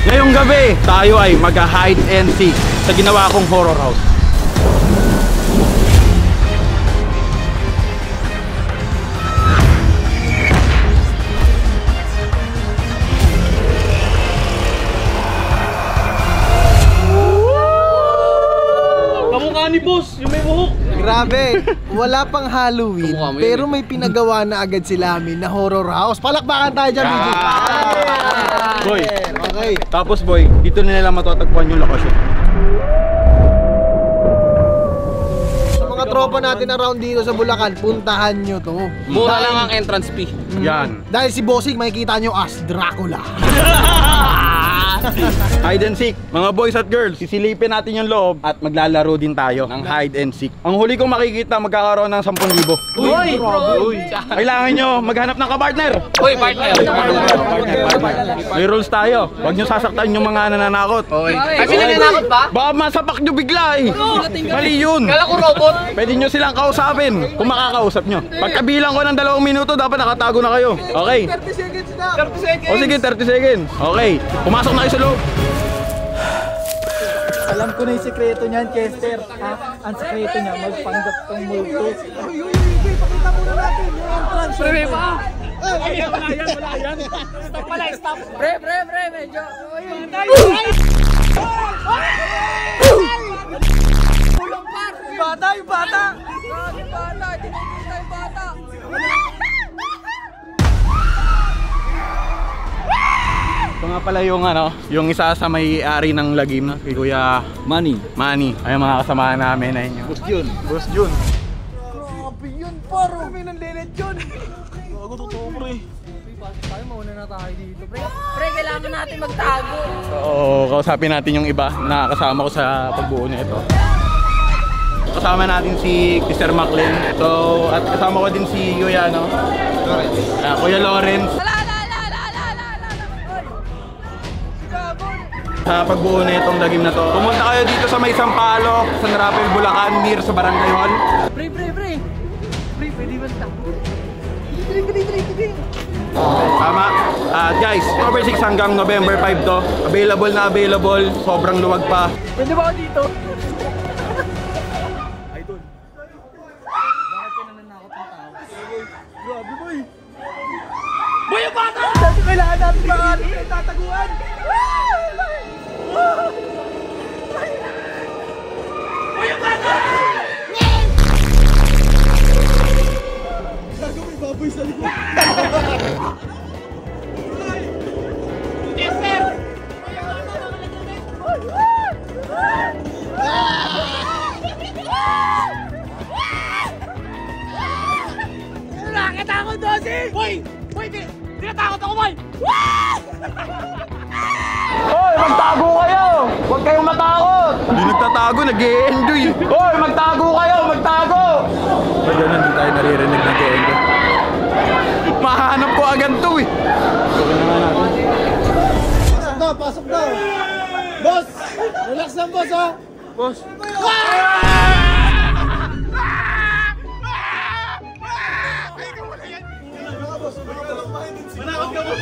Ngayong gabi, tayo ay mag-hide and seek sa ginawa kong horror house. Kamukha ni boss, yung may buhok. Grabe, wala pang Halloween, pero may pinagawa na agad sila amin na horror house. Palakpakan tayo dyan, BG! Boy, Okay. tapos boy, dito na nila matatagpuan yung lokasyon. Sa mga tropa natin around dito sa Bulacan, puntahan nyo to. Mura lang ang entrance fee. Yan. Dahil si Bossing, makikita nyo as Dracula. Hide and seek. Mga boys at girls, sisilipin natin yung loob at maglalaro din tayo ng hide and seek. Ang huli kong makikita, magkakaroon ng 10,000. Uy, bro! Kailangan nyo maghanap ng kapartner. Uy, partner! May rules tayo. Huwag nyo sasaktan yung mga nananakot. Okay. Kasi nananakot ba? Baka masapak nyo bigla eh. Mali yun. Kala ko robot. Pwede nyo silang kausapin kung makakausap nyo. Pagkabilang ko ng 2 minuto, dapat nakatago na kayo. Okay? 30 seconds na! 30 seconds! O sige, 30 seconds. Okay. Pumasok na kayo sa loob. Alam ko na yung sekreto niyan, Chester. Ang sekreto niya, magpanggap kang multo. Pakita muna natin yung entrance. Pre, pa! Wala yan. Stop pala, stop! Pre, medyo... Kulong par! Bata, yung bata! Yung bata! Tinigil yung bata! Ito nga pala yung yung isa sa may-ari ng lagim na kay Kuya Manny. Ay mga kasamahan namin ay inyo. Boss Jun. Grabe yun, paro! May nanlilit yun! Gago, totoo, pre. Tayo, mauna na tayo dito, pre. Pre, kailangan natin magtago. Oo, kausapin natin yung iba na kasama ko sa pagbuo nito. Kasama natin si Mr. Maclean. So, at kasama ko din si Kuya Kuya Lawrence. Sa pagbuo na itong lagim na to. Pumunta kayo dito sa may Sampaloc, San Rafael, Bulacan, near sa Barangay Hall. Pre, pwede ba ito? Tama. At guys, October 6 hanggang November 5 to. Available na available. Sobrang luwag pa. Pwede ba ako dito? Grabe, boy! Boy, yung bata! Kailangan natin ba tataguan? Boy, yung bata! Gago, may baboy sa likod. Yes, sir! Nakatakot doon si! Boy! Tinatakot ako, boy! Hoy, magtago kayo! Huwag kayong matakot! Hindi nagtatago, nag-e-enjoy. Hoy, magtago kayo! Magtago! Ba ganun, hindi tayo naririnig nag-e-enjoy. Mahanap ko agad to eh. Okay na nga natin. Pasok daw! Boss! Relax lang, boss, ha? Boss. Manakot ka, boss!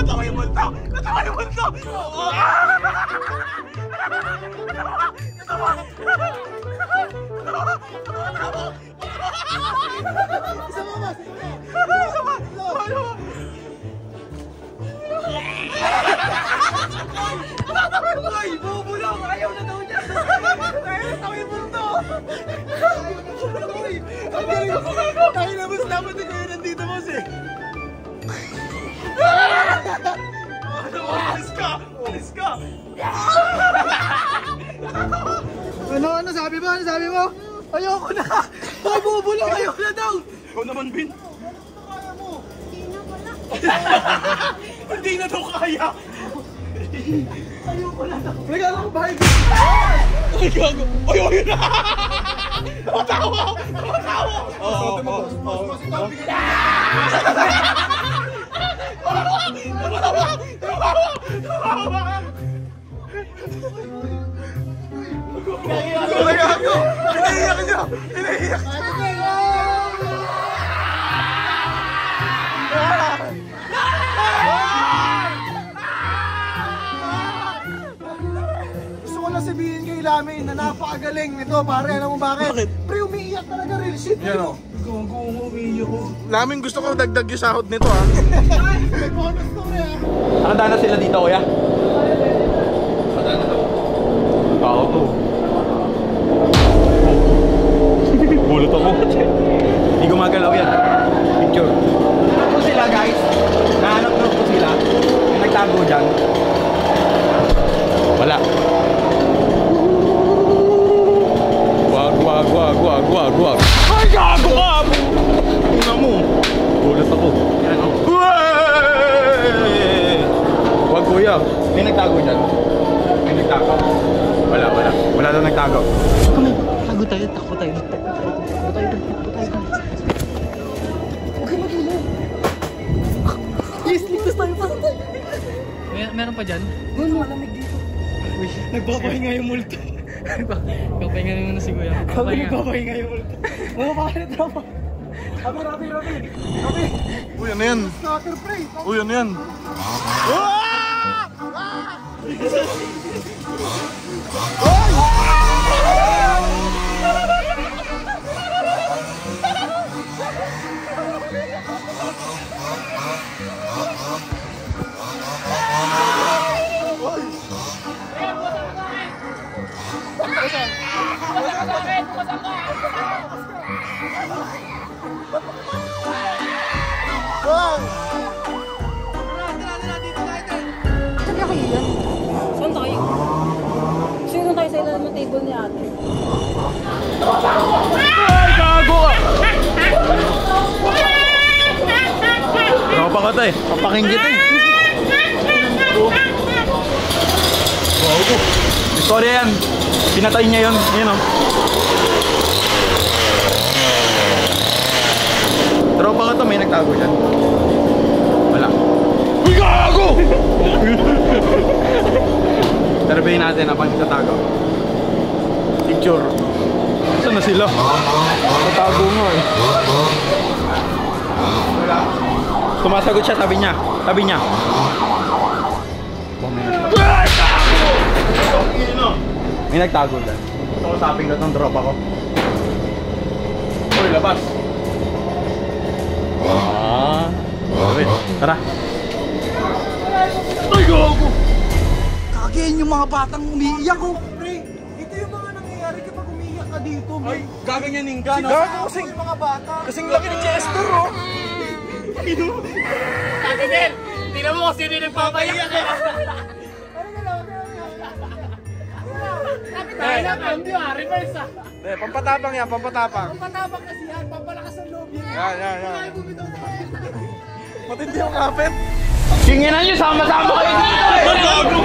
Natawa yung multo! Ay, bubulong! Ayaw na daw niya! Natawa yung multo! Ang galing mo! Tayo na, boss! Dapat ikaw yun nandito, boss, eh! Alis ka! Ano sabi mo? Ayoko na! Ay, bubulong! Ayoko na daw! Ikaw naman, Bin! Kaya mo! Hindi na daw kaya! Ayoko na daw! Regalo ko ba? Ay, gago! Ayoko na! Gusto ko lang sabihin kay Lamin na napakagaling nito, pare. Alam mo bakit? Pre, umiiyak talaga, real shit. Yan o. Umiiyak ko. Namin gusto ko dagdag yung sahod nito ha. May bonus to rin ah. Nakadana sila dito kuya? Nakadana to. Ako to. Bulot ako. Hindi gumagalaw yan. Picture. Ito sila guys. Nahanap ko sila. May nagtago dyan. Wala. Wag. Ay, gago ka! Tingnan mo. Bulot ako. Yan o. Wag kuya. May nagtago dyan. May nagtago. Wala daw nagtago. Tago tayo, takbo tayo. Yes, ligtas tayo pa. Meron pa dyan? Doon, malamig dito. Nagpapahinga yung multo. Kapahinga naman na si Kuya. Nagpapahinga yung multo. Mga bakit tropa? Rabi. Uy, ano yan? Stalker pre. Uy, ano yan? Saan kayo yan? Saan tayo? Sino tayo sa ilalim ng table ni ate? Ay, gago ka! Tropa ka tayo. Papakinggit eh. Wow ko. Sorry yan. Pinatay niya yun. Yan o. Tropa ka to. May nagtago dyan. Wala. Uy, gago! Tarbayin natin ang pagtatago. Picture. Saan na sila? Natago nga eh. Sumasagot siya, tabi niya. May nagtago lang. Gusto ko saping ka itong drop ako. Uy, labas. Wait, tara. Ay, gago! Kagayin yung mga batang umiiyak ko. Pre, ito yung mga nangyayari kapag umiiyak ka dito. Ay, gaganyanin ka, no? Gago kasing yung mga bata. Kasing laki ni Chester, oh! Kagagel! Tingnan mo kung sino yung nagpapayak. Kapit tayo na cambio ah, reverse ah. Pampatapang yan, pampatapang. Patabak kasi yan, pampalakas ang loob yan. Yan. Matindi yung kapit. Kinginan nyo, sama-sama kayo dito eh! Gago!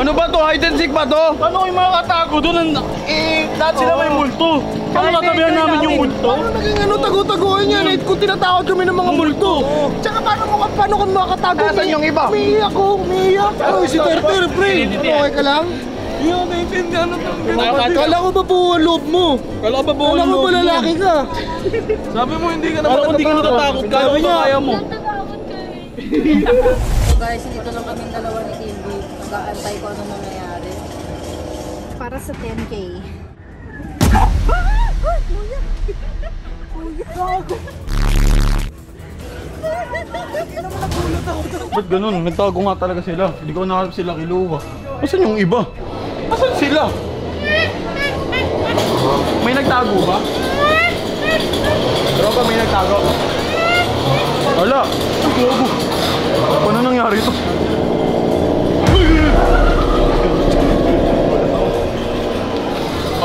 Ano ba to? Hide and seek ba to? Ano yung mga katago doon? Dahil sila may multo. Paano natabihan namin yung multo? Paano naging ano, tago-tagoan yan eh? Kung tinatawag kami ng mga multo. Tsaka paano kung makatago? Nasaan yung iba? Umiiyak ko, umiiyak. Ay, si Terter, pre. Okay ka lang? Hindi ako naiintindihan ano to. Kala ko ba buo ang loob mo? Kala ko ba lalaki ka? Sabi mo hindi ka natatakot. Kaya mo. So guys, dito lang kami dalawa ni Cindy. Nag-aantay ko ano nangyayari. Para sa 10K. Kuya! Kuya! Gago! Ba't ganun? Nagtago nga talaga sila. Hindi ko nakalap sila kiluwa. Asan yung iba? Asan sila? May nagtago ba? Tropa, may nagtago. Wala. Ang gago. Paano nangyari ito?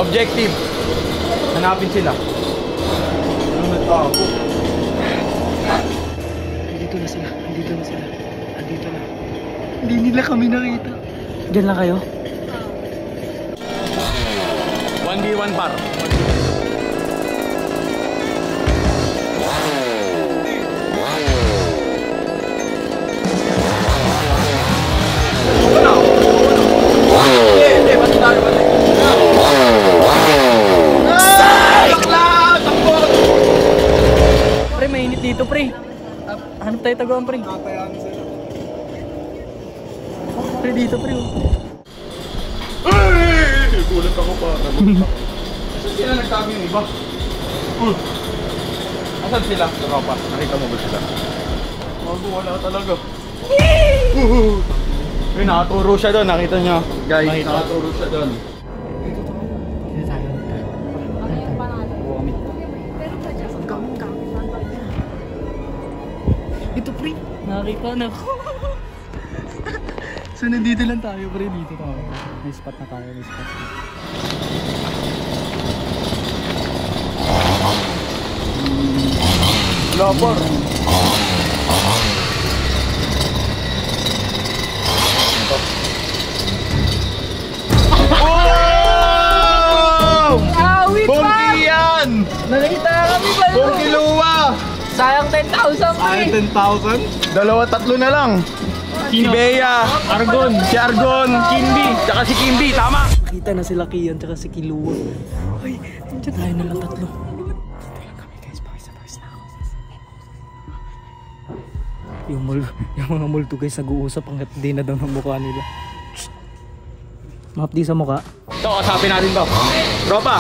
Objective. Hanapin sila. Anong nagtago? Andito na sila. Andito na sila. Andito na. Hindi nila kami nakita. Diyan lang kayo? 1v1 par. Pre, mainit dito, pre. Hanap tayo taguan, pre. Pre, dito, pre. Gulat ako pa. Asan sila nagtago yung iba? Asan sila? Tropa, nakita mo ba sila? Wala talaga. Uy, nakaturo siya doon, nakita niyo. Guys, nakaturo siya doon. Ito, pre. Nakakita na ako. So, nandito lang tayo, pre. Dito tayo. May spot na tayo. May spot. Lapar. Awit pa! Bonggi yan! Nakita kami ba? Bonggi luwa! Sayang 10,000, pre. 10,000? Dalawa, tatlo na lang. Si Bea, Argon. si Argon, Kimbi, tsaka si Kimbi, tama! Nakita na sila Kian tsaka si Kiluwa. Ay, nandiyan tayo na lang tatlo. Dito lang kami, guys. Pakis na ako. Yung mga multo, guys, nag-uusap hanggat di na daw ng mukha nila. Mahapdi sa mukha. Ito, kasapin natin to. Tropa!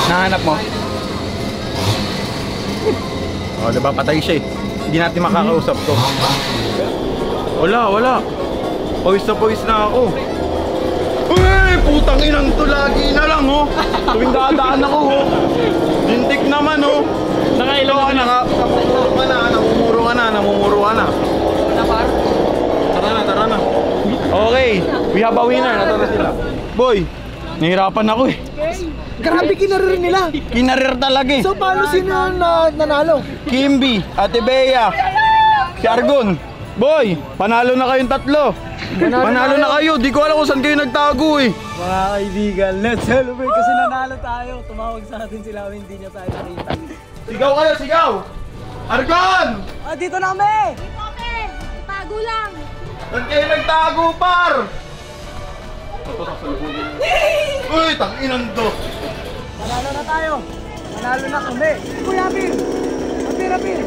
Nahanap mo? O, diba? Patay siya eh. Hindi natin makakausap to. Wala. Pawis na ako. Uy! Putang inang to, lagi na lang oh. Tuwing dadaan ako oh. Lintik naman oh. Nakailaw ka na. Namumuro ka na. Tara na. Okay, we have a winner. Nato na sila. Boy, nahirapan ako eh. Grabe, kinarir nila. Kinarir talaga eh. So, paano sino nanalo? Kimbi, Ate Bea, si Argon. Boy, panalo na kayong tatlo. Panalo na kayo. Di ko alam kung saan kayo nagtago eh. Mga kaibigan, let's celebrate kasi nanalo tayo. Tumawag sa atin sila, hindi niya tayo nakita. Sigaw kayo, sigaw! Argon! Dito na kami! Tago lang! Saan kayo nagtago, par? Uy, tanginan to. Nanalo na tayo. Nanalo na kami. Kuya Pir! Rapir!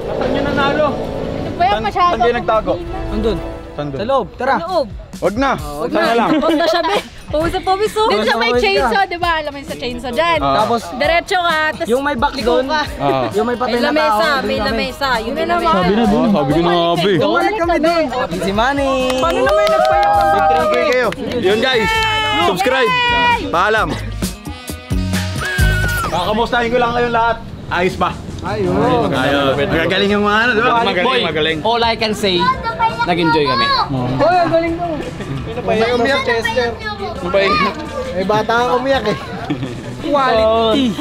Saan nyo nanalo? Ano ba yan masyado? Saan kayo nagtago? Andun. Saan doon? Sa loob, tara. Loob. Wag na. Saan na lang? Huwag na siya, be. Pawis. Dito sa may chainsaw, di ba? Alam mo yung sa chainsaw dyan. Tapos, Diretso ka, tapos yung may back liko doon, ka. yung may patay May na tao. lamesa, doon may kami. lamesa. Yung may lamesa. Sabi na dun. Sabi ko na nga, be. Bumalik kami doon. Si Manny. Paano naman nagpayak ang Big 3K kayo. Yun guys. Subscribe. Paalam. Kakamustahin ko lang kayong lahat. Ayos ba? Ayun. Magagaling yung mga ano, di ba? Magaling. All I can say, nag-enjoy kami. Hoy, ang galing mo. May umiyak, Chester. May bata kang umiyak eh. Quality.